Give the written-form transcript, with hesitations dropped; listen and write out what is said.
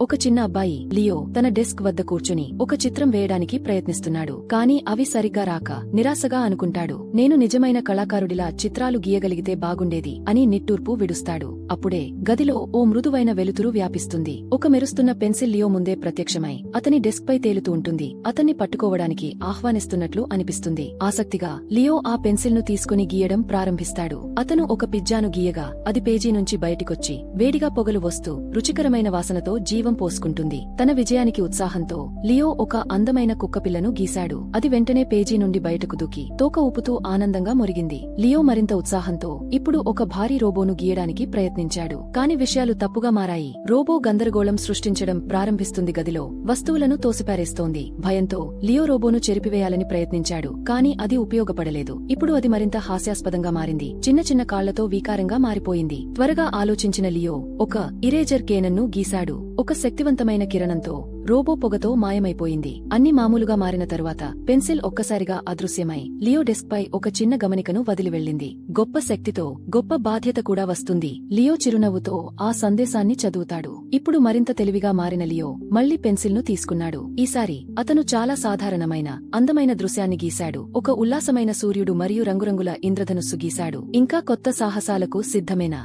ఒక చిన్న అబ్బాయి లియో తన డెస్క్ వద్ద కూర్చుని ఒక చిత్రం వేయడానికి ప్రయత్నిస్తున్నాడు. కాని అవి సరిగ్గా రాక నిరాశగా అనుకుంటాడు. నేను నిజమైన కళాకారుడిలా చిత్రాలు గీయగలిగితే బాగుండేది అని నిట్టూర్పు విడుస్తాడు. అప్పుడే గదిలో ఓ మృదువైన వెలుతురు వ్యాపిస్తుంది. ఒక మెరుస్తున్న పెన్సిల్ లియో ముందే ప్రత్యక్షమై అతని డెస్క్ పై తేలుతూ ఉంటుంది. అతన్ని పట్టుకోవడానికి ఆహ్వానిస్తున్నట్లు అనిపిస్తుంది. ఆసక్తిగా లియో ఆ పెన్సిల్ ను తీసుకుని గీయడం ప్రారంభిస్తాడు. అతను ఒక పిజ్జాను గీయగా అది పేజీ నుంచి బయటికొచ్చి వేడిగా పొగలు వస్తూ రుచికరమైన వాసనతో జీవం పోసుకుంటుంది. తన విజయానికి ఉత్సాహంతో లియో ఒక అందమైన కుక్కపిల్లను గీశాడు. అది వెంటనే పేజీ నుండి బయటకు దూకి తోక ఊపుతూ ఆనందంగా మొరిగింది. లియో మరింత ఉత్సాహంతో ఇప్పుడు ఒక భారీ రోబోను గీయడానికి ప్రయత్నించాడు. కాని విషయాలు తప్పుగా మారాయి. రోబో గందరగోళం సృష్టించడం ప్రారంభిస్తుంది. గదిలో వస్తువులను తోసిపారేస్తోంది. భయంతో లియో రోబోను చెరిపివేయాలని ప్రయత్నించాడు. కాని అది ఉపయోగపడలేదు. ఇప్పుడు అది మరింత హాస్యాస్పదంగా మారింది. చిన్న చిన్న కాళ్లతో వికారంగా మారిపోయింది. త్వరగా ఆలోచించిన లియో ఒక ఇరేజర్ కేనన్ను గీశాడు. ఒక శక్తివంతమైన కిరణంతో రోబో పొగతో మాయమైపోయింది. అన్ని మామూలుగా మారిన తరువాత పెన్సిల్ ఒక్కసారిగా అదృశ్యమై లియో డెస్క్ పై ఒక చిన్న గమనికను వదిలి వెళ్ళింది. గొప్ప శక్తితో గొప్ప బాధ్యత కూడా వస్తుంది. లియో చిరునవ్వుతో ఆ సందేశాన్ని చదువుతాడు. ఇప్పుడు మరింత తెలివిగా మారిన లియో మళ్లీ పెన్సిల్ను తీసుకున్నాడు. ఈసారి అతను చాలా సాధారణమైన అందమైన దృశ్యాన్ని గీశాడు. ఒక ఉల్లాసమైన సూర్యుడు మరియు రంగురంగుల ఇంద్రధనుస్సు గీశాడు. ఇంకా కొత్త సాహసాలకు సిద్ధమేనా?